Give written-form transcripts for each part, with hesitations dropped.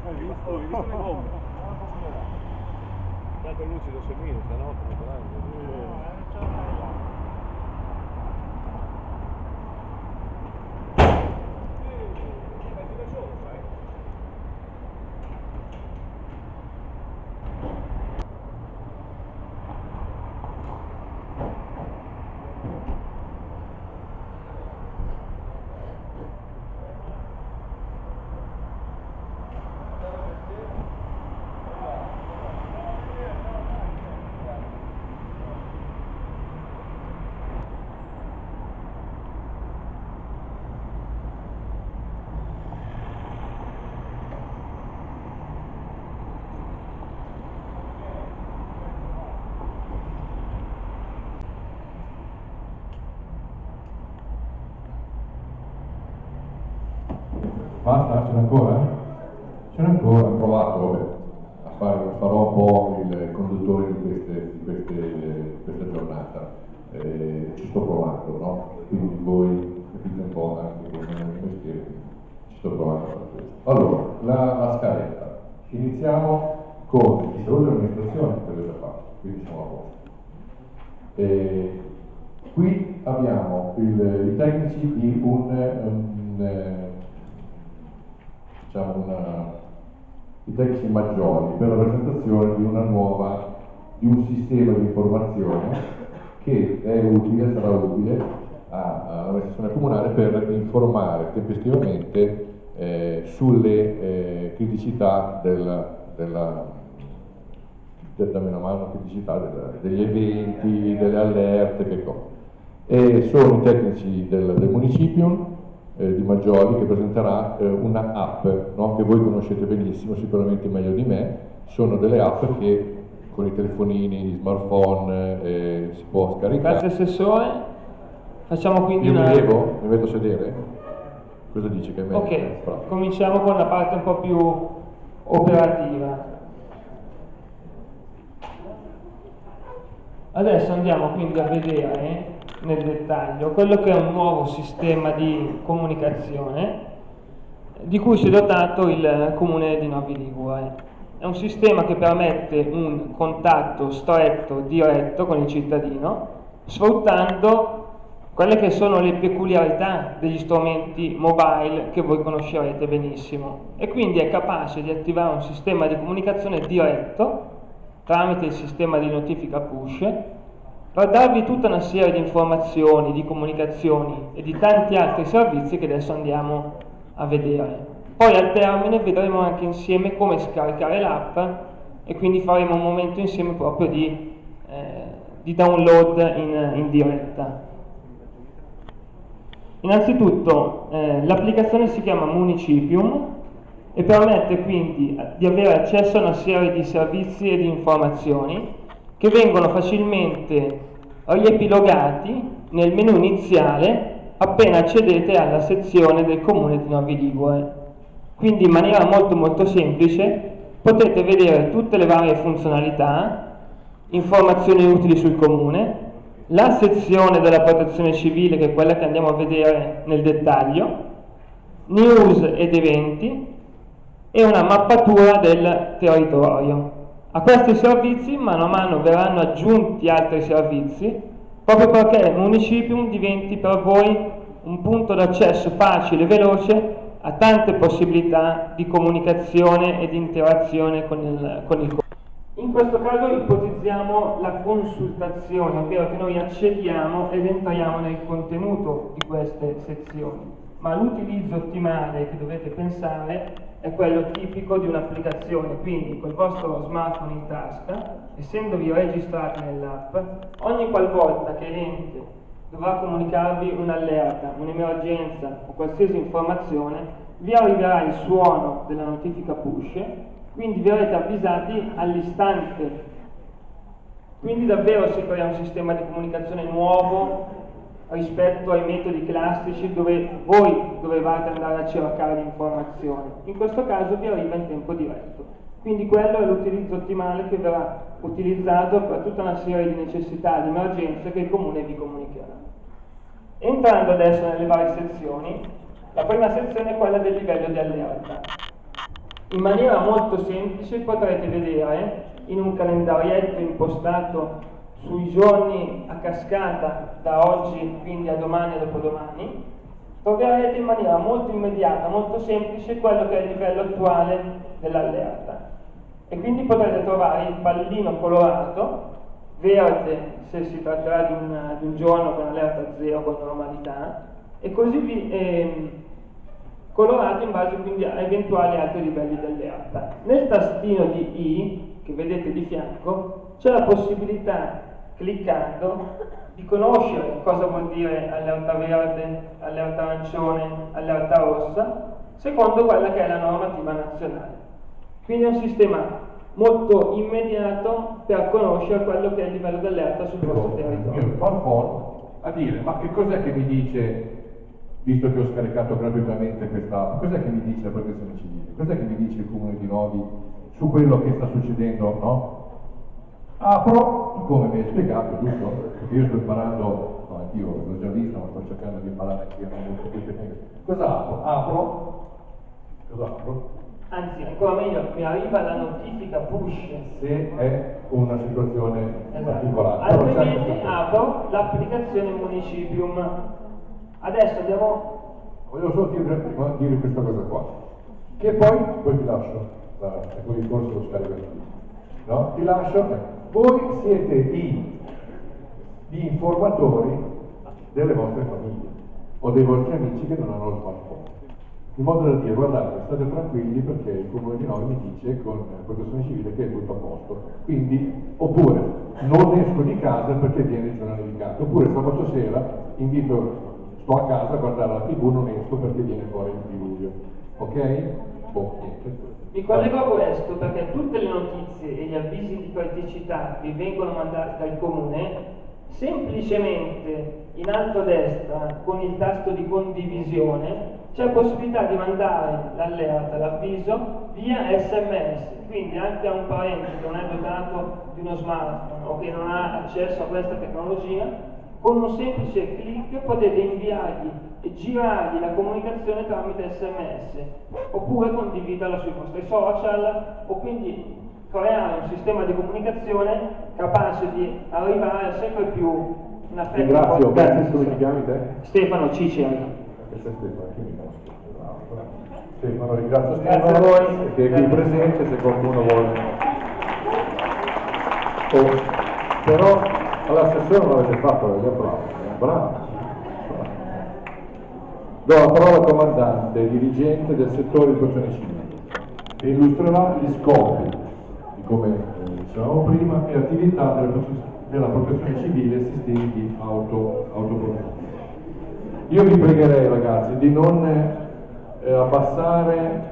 Ho visto le bombe. Tanto lucido semino, stanotte, Basta? Ce n'è ancora? Ce n'è ancora, ho provato farò un po' il conduttore di questa giornata, ci sto provando, no? Quindi voi capite un po' anche come è il mio mestiere, ci sto provando a fare questo. Allora, la scaletta. Iniziamo con i saluti dell'amministrazione, che l'ho già fatto, quindi siamo a posto. Qui abbiamo i tecnici di i tecnici maggiori per la presentazione di un sistema di informazione che è utile, sarà utile all'amministrazione comunale per informare tempestivamente sulle criticità degli eventi, delle allerte, che cosa. Sono i tecnici del municipio di Maggioli che presenterà una app, no? Che voi conoscete benissimo, sicuramente meglio di me. Sono delle app che con i telefonini, gli smartphone si può scaricare. Grazie Assessore, facciamo quindi Io una... mi vedo sedere? Cosa dici che è meglio? Ok, cominciamo con la parte un po' più operativa. Adesso andiamo quindi a vedere nel dettaglio quello che è un nuovo sistema di comunicazione di cui si è dotato il Comune di Novi Ligure. È un sistema che permette un contatto stretto, diretto con il cittadino, sfruttando quelle che sono le peculiarità degli strumenti mobile che voi conoscerete benissimo, e quindi è capace di attivare un sistema di comunicazione diretto tramite il sistema di notifica push per darvi tutta una serie di informazioni, di comunicazioni e di tanti altri servizi che adesso andiamo a vedere. Poi al termine vedremo anche insieme come scaricare l'app e quindi faremo un momento insieme proprio di download in diretta. Innanzitutto l'applicazione si chiama Municipium e permette quindi di avere accesso a una serie di servizi e di informazioni che vengono facilmente riepilogati nel menu iniziale appena accedete alla sezione del Comune di Novi Ligure. Quindi in maniera molto semplice potete vedere tutte le varie funzionalità, informazioni utili sul Comune, la sezione della protezione civile, che è quella che andiamo a vedere nel dettaglio, news ed eventi e una mappatura del territorio. A questi servizi mano a mano verranno aggiunti altri servizi, proprio perché il Municipium diventi per voi un punto d'accesso facile e veloce a tante possibilità di comunicazione e di interazione con il Comune. In questo caso ipotizziamo la consultazione, ovvero che noi accediamo ed entriamo nel contenuto di queste sezioni, ma l'utilizzo ottimale che dovete pensare è quello tipico di un'applicazione, quindi col vostro smartphone in tasca, essendovi registrati nell'app, ogni qualvolta che l'ente dovrà comunicarvi un'allerta, un'emergenza o qualsiasi informazione, vi arriverà il suono della notifica push, quindi verrete avvisati all'istante. Quindi davvero si crea un sistema di comunicazione nuovo rispetto ai metodi classici dove voi dovevate andare a cercare le informazioni. In questo caso vi arriva in tempo diretto. Quindi quello è l'utilizzo ottimale che verrà utilizzato per tutta una serie di necessità, di emergenze che il Comune vi comunicherà. Entrando adesso nelle varie sezioni, la prima sezione è quella del livello di allerta. In maniera molto semplice potrete vedere in un calendarietto impostato sui giorni a cascata da oggi, quindi a domani e dopodomani, troverete in maniera molto immediata, molto semplice quello che è il livello attuale dell'allerta. E quindi potrete trovare il pallino colorato, verde se si tratterà di un giorno con allerta 0 con normalità, e così colorato in base quindi a eventuali altri livelli di allerta. Nel tastino di I, che vedete di fianco, c'è la possibilità, cliccando, di conoscere cosa vuol dire allerta verde, allerta arancione, allerta rossa, secondo quella che è la normativa nazionale. Quindi è un sistema molto immediato per conoscere quello che è il livello d'allerta sul vostro Il mio territorio. smartphone a dire: ma che cos'è che mi dice, visto che ho scaricato gratuitamente questa app, cos'è che mi dice la protezione civile? Cos'è che mi dice il Comune di Novi su quello che sta succedendo, no? Apro, come mi hai spiegato, giusto? Perché io sto imparando, no, anch'io l'ho già visto, ma sto cercando di imparare anche io molto più tempo. Cosa apro? Cosa apro? Anzi, ancora meglio, mi arriva la notifica push. Se è una situazione particolare. Altrimenti apro l'applicazione Municipium. Adesso andiamo. Volevo solo dire questa cosa qua, che poi ti lascio, e poi forse lo scarico anch'io. No? Ti lascio. Voi siete gli informatori delle vostre famiglie o dei vostri amici che non hanno lo smartphone, in modo da dire: guardate, state tranquilli perché il Comune di Novi mi dice con protezione civile che è tutto a posto, quindi, oppure non esco di casa perché viene il giornale nevicato, oppure sabato sera sto a casa a guardare la TV, non esco perché viene fuori il diluvio. Ok? Niente. Mi collego a questo perché tutte le notizie e gli avvisi di criticità che vengono mandati dal Comune, semplicemente in alto a destra con il tasto di condivisione c'è possibilità di mandare l'allerta, l'avviso via SMS, quindi anche a un parente che non è dotato di uno smartphone o che non ha accesso a questa tecnologia, con un semplice clic potete inviargli e girargli la comunicazione tramite SMS, oppure condividerla sui vostri social, o quindi creare un sistema di comunicazione capace di arrivare a sempre più una fetta. Ringrazio, grazie, come ti chiami te? Stefano Ciceri. Stefano, ringrazio Grazie Stefano, a voi. che è qui presente, se qualcuno vuole. Però all'assessore non l'avete fatto, l'avete applauso, bravo. Do la parola al comandante, dirigente del settore di protezione civile, che illustrerà gli scopi di, come dicevamo prima, e attività della protezione civile e sistemi di autoprotezione. Io vi pregherei, ragazzi, di non abbassare,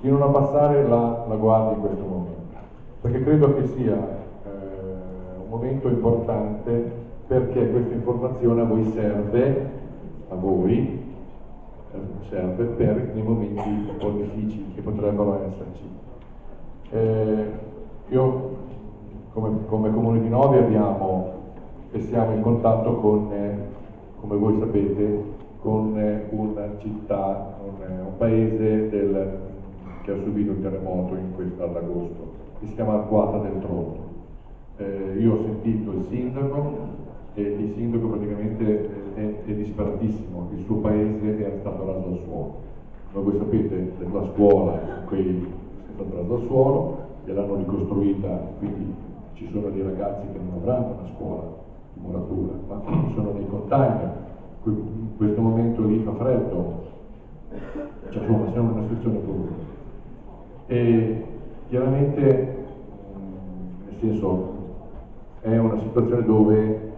di non abbassare la guardia in questo momento, perché credo che sia un momento importante, perché questa informazione a voi serve per nei momenti un po' difficili che potrebbero esserci. Io come Comune di Novi abbiamo e siamo in contatto con, come voi sapete, con una città, un paese che ha subito un terremoto ad agosto, che si chiama Arquata del Tronto. Io ho sentito il sindaco, e il sindaco praticamente è disperatissimo, il suo paese era stato raso al suolo. Come voi sapete, la scuola è stata rasa al suolo, gliel'hanno ricostruita, quindi ci sono dei ragazzi che non avranno una scuola di muratura, ma sono dei container. In questo momento lì fa freddo, cioè insomma siamo in una situazione brutta. E chiaramente, nel senso, è una situazione dove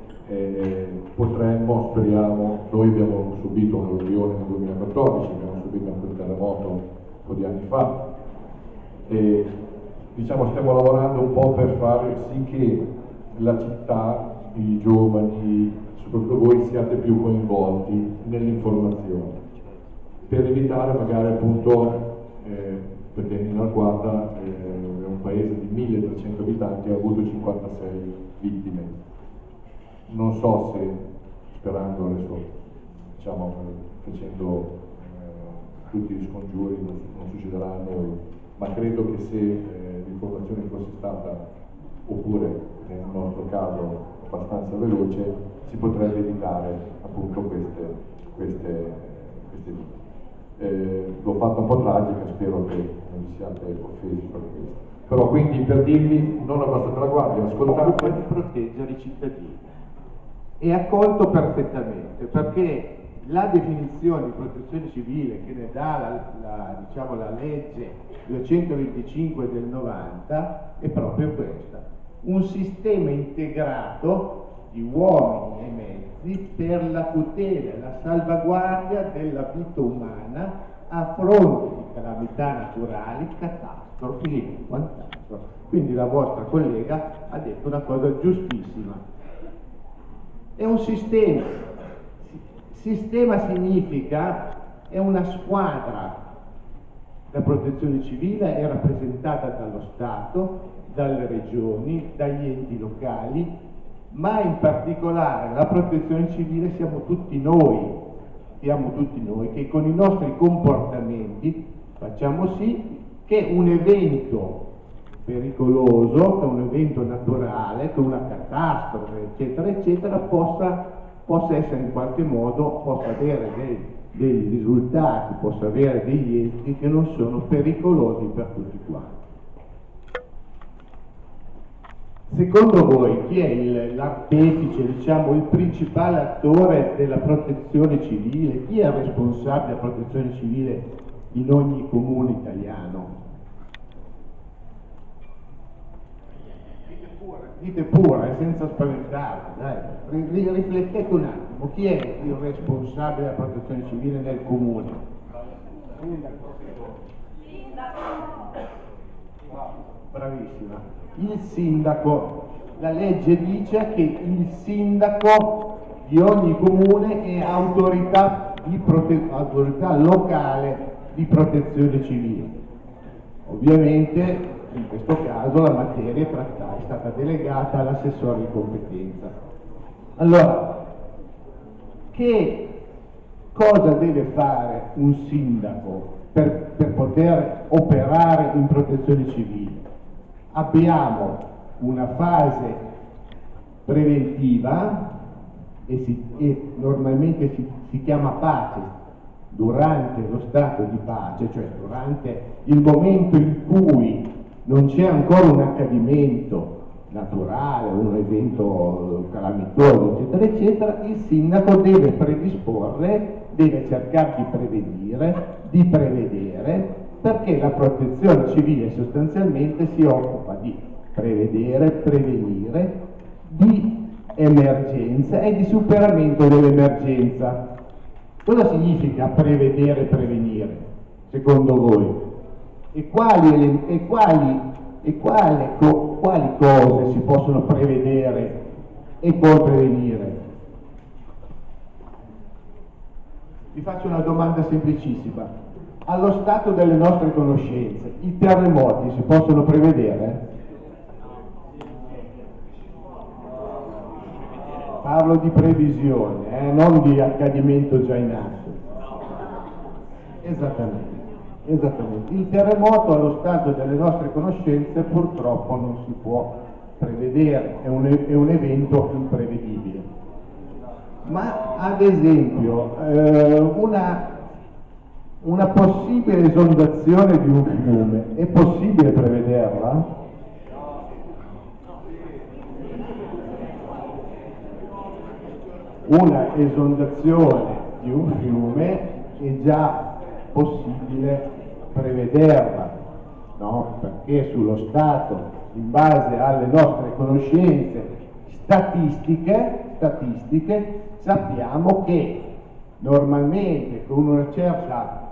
potremmo, speriamo, noi abbiamo subito un'alluvione nel 2014, abbiamo subito anche un terremoto un po' di anni fa, e diciamo stiamo lavorando un po' per fare sì che la città, i giovani, soprattutto voi, siate più coinvolti nell'informazione, per evitare magari appunto, perché in Arquata è un paese di 1300 abitanti, ha avuto 56 vittime. Non so se, sperando adesso, diciamo, facendo tutti gli scongiuri non succederanno, ma credo che se l'informazione fosse stata, oppure nel nostro caso abbastanza veloce, si potrebbe evitare appunto queste l'ho fatto un po' tragica, spero che non vi siate offesi per questo. Però quindi per dirvi non abbassate la guardia, ascoltate. Di proteggere i cittadini. È accolto perfettamente, perché la definizione di protezione civile che ne dà diciamo, la legge 225 del 90 è proprio questa: un sistema integrato di uomini e mezzi per la tutela e la salvaguardia della vita umana a fronte di calamità naturali, catastrofi e quant'altro. Quindi la vostra collega ha detto una cosa giustissima. È un sistema. Sistema significa è una squadra. La protezione civile è rappresentata dallo Stato, dalle regioni, dagli enti locali, ma in particolare la protezione civile siamo tutti noi che con i nostri comportamenti facciamo sì che un evento pericoloso, che un evento naturale, che una catastrofe, eccetera, eccetera, possa essere in qualche modo, possa avere dei risultati, possa avere degli esiti che non sono pericolosi per tutti quanti. Secondo voi chi è l'artefice, diciamo il principale attore della protezione civile? Chi è il responsabile della protezione civile in ogni comune italiano? Dite pure, senza spaventarvi, dai, riflettete un attimo, chi è il responsabile della protezione civile nel comune? Bravissima. Il sindaco, la legge dice che il sindaco di ogni comune è autorità locale di protezione civile. Ovviamente in questo caso la materia trattata è stata delegata all'assessore di competenza. Allora, che cosa deve fare un sindaco per poter operare in protezione civile? Abbiamo una fase preventiva e normalmente si chiama pace durante lo stato di pace, cioè durante il momento in cui non c'è ancora un accadimento naturale, un evento calamitoso, eccetera, eccetera. Il sindaco deve predisporre, deve cercare di prevedere, perché la protezione civile sostanzialmente si occupa di prevedere, prevenire, di emergenza e di superamento dell'emergenza. Cosa significa prevedere e prevenire, secondo voi? E quali cose si possono prevedere e poi prevenire? Vi faccio una domanda semplicissima. Allo stato delle nostre conoscenze, i terremoti si possono prevedere? Parlo di previsione, non di accadimento già in atto. Esattamente. Il terremoto allo stato delle nostre conoscenze purtroppo non si può prevedere, è un evento imprevedibile. Ma ad esempio una possibile esondazione di un fiume, è possibile prevederla? Una esondazione di un fiume è già possibile prevederla, no? Perché sullo stato, in base alle nostre conoscenze statistiche, sappiamo che normalmente con una certa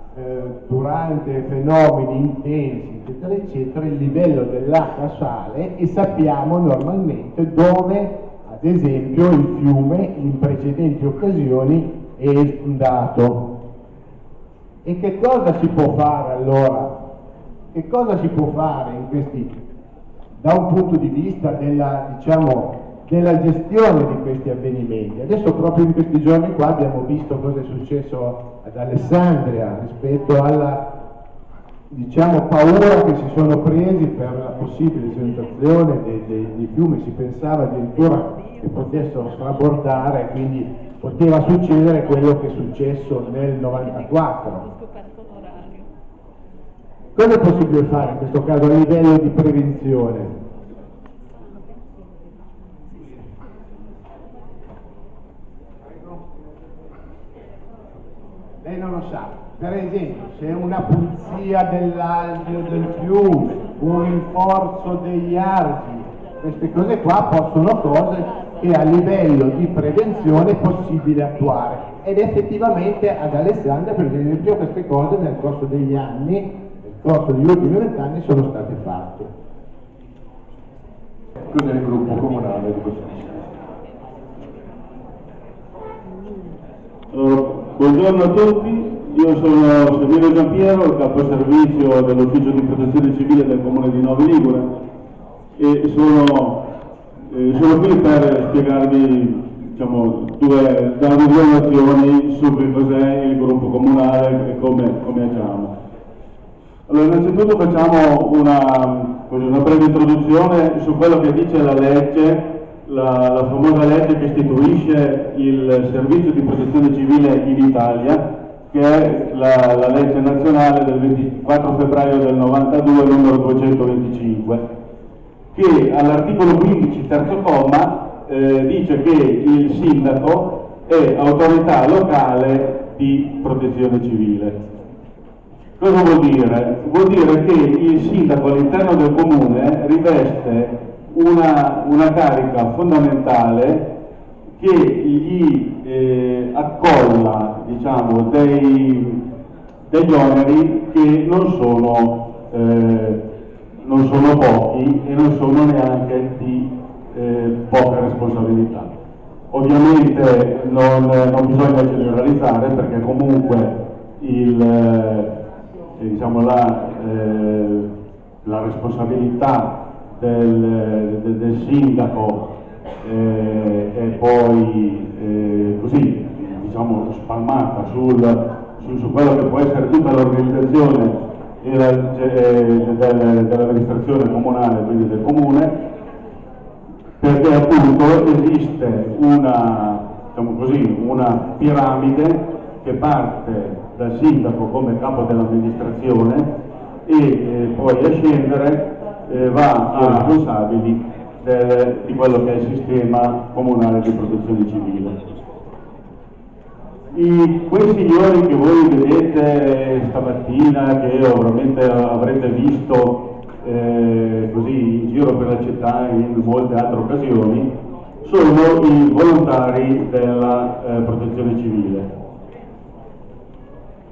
durante fenomeni intensi, eccetera, eccetera, il livello dell'acqua sale e sappiamo normalmente dove, ad esempio, il fiume in precedenti occasioni è esondato. E che cosa si può fare allora? Che cosa si può fare in questi, da un punto di vista della gestione di questi avvenimenti. Adesso proprio in questi giorni qua abbiamo visto cosa è successo ad Alessandria rispetto alla, diciamo, paura che si sono presi per la possibile esentazione dei fiumi. Si pensava addirittura che potessero strabordare, quindi poteva succedere quello che è successo nel 94. Cosa è possibile fare in questo caso a livello di prevenzione? Lei non lo sa. Per esempio, se una pulizia dell'alveo del fiume, un rinforzo degli argini, queste cose qua possono cose che a livello di prevenzione è possibile attuare. Ed effettivamente ad Alessandria, per esempio, queste cose nel corso degli anni, nel corso degli ultimi 20 anni, sono state fatte. Cos'è il gruppo comunale di questo? Buongiorno a tutti, io sono Semino Giampiero, il capo servizio dell'ufficio di protezione civile del comune di Novi Ligure e sono qui per spiegarvi, diciamo, due nozioni su che cos'è il gruppo comunale e come agiamo. Allora, innanzitutto facciamo una breve introduzione su quello che dice la legge, la famosa legge che istituisce il servizio di protezione civile in Italia, che è la legge nazionale del 24 febbraio del 92, numero 225, che all'articolo 15, terzo comma, dice che il sindaco è autorità locale di protezione civile. Cosa vuol dire? Vuol dire che il sindaco all'interno del comune riveste una carica fondamentale che gli accolla, diciamo, degli oneri che non sono pochi e non sono neanche di poca responsabilità. Ovviamente non bisogna generalizzare, perché comunque la responsabilità del sindaco è poi così, diciamo, spalmata su quello che può essere tutta l'organizzazione dell'amministrazione comunale, quindi del comune, perché appunto esiste una piramide che parte dal sindaco come capo dell'amministrazione e poi a scendere va ai responsabili di quello che è il sistema comunale di protezione civile. Quei signori che voi vedete stamattina, che probabilmente avrete visto così in giro per la città in molte altre occasioni, sono i volontari della protezione civile.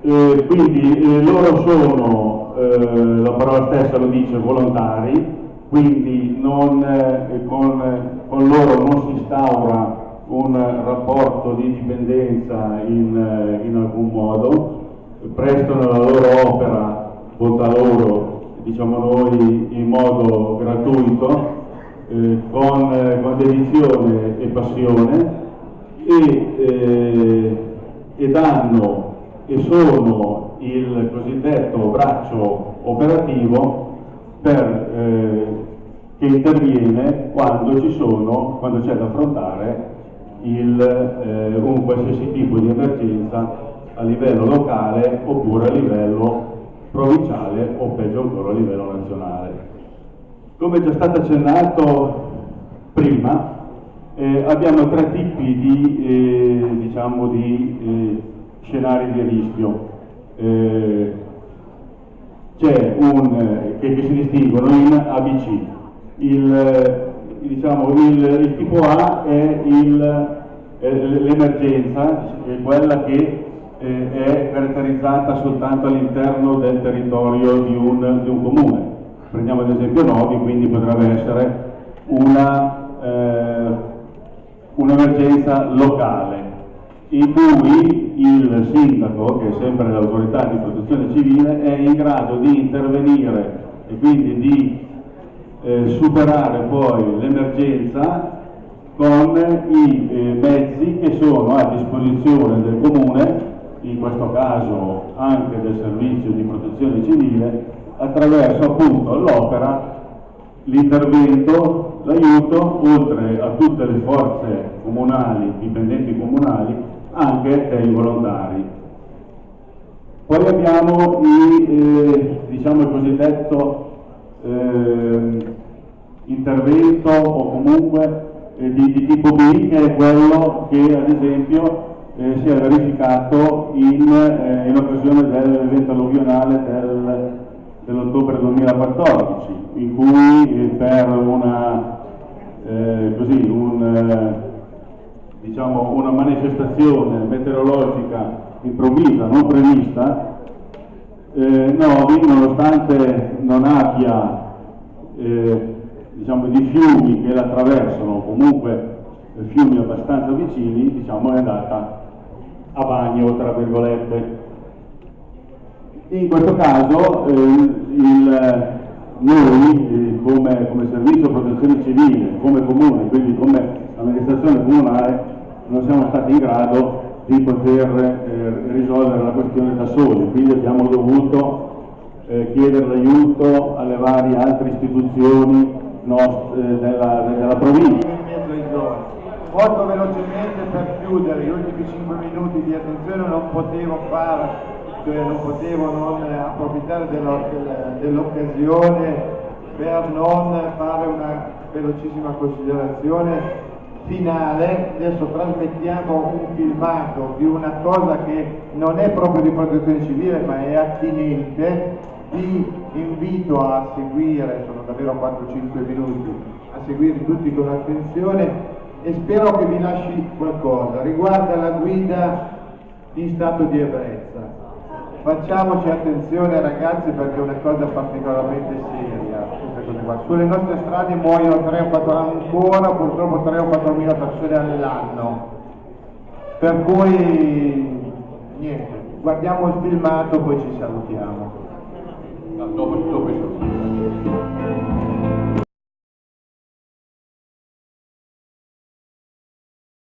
Quindi loro sono, la parola stessa lo dice, volontari, quindi con loro non si instaura un rapporto di dipendenza in alcun modo, prestano la loro opera, bontà loro, diciamo noi, in modo gratuito, con dedizione e passione, e danno e sono il cosiddetto braccio operativo che interviene quando c'è da affrontare un qualsiasi tipo di emergenza a livello locale oppure a livello provinciale o peggio ancora a livello nazionale. Come è già stato accennato prima, abbiamo tre tipi di scenari di rischio. C'è che si distinguono in ABC. Il tipo A è l'emergenza, è quella che è caratterizzata soltanto all'interno del territorio di un comune. Prendiamo ad esempio Novi, quindi potrebbe essere un'emergenza locale, in cui il sindaco, che è sempre l'autorità di protezione civile, è in grado di intervenire e quindi di superare poi l'emergenza con i mezzi che sono a disposizione del Comune, in questo caso anche del Servizio di Protezione Civile, attraverso appunto l'opera, l'intervento, l'aiuto, oltre a tutte le forze comunali, dipendenti comunali, anche dei volontari. Poi abbiamo diciamo il cosiddetto intervento o comunque di tipo B, che è quello che ad esempio si è verificato in occasione dell'evento alluvionale dell'ottobre 2014, in cui per una manifestazione meteorologica improvvisa, non prevista, Novi, nonostante non abbia di fiumi che la attraversano, o comunque fiumi abbastanza vicini, è andata a bagno, tra virgolette. In questo caso noi come servizio protezione civile, come comune, quindi come amministrazione comunale, non siamo stati in grado di poter risolvere la questione da soli, quindi abbiamo dovuto chiedere l'aiuto alle varie altre istituzioni della provincia. Molto velocemente per chiudere, gli ultimi 5 minuti di attenzione non potevo non approfittare dell'occasione per non fare una velocissima considerazione finale. Adesso trasmettiamo un filmato di una cosa che non è proprio di protezione civile ma è attinente. Vi invito a seguire, sono davvero 4-5 minuti, a seguire tutti con attenzione e spero che vi lasci qualcosa. Riguarda la guida in stato di ebbrezza. Facciamoci attenzione ragazzi, perché è una cosa particolarmente seria. Sulle nostre strade muoiono 3 o 4 ancora, purtroppo 3 o 4 mila persone all'anno. Per cui niente, guardiamo il filmato, poi ci salutiamo.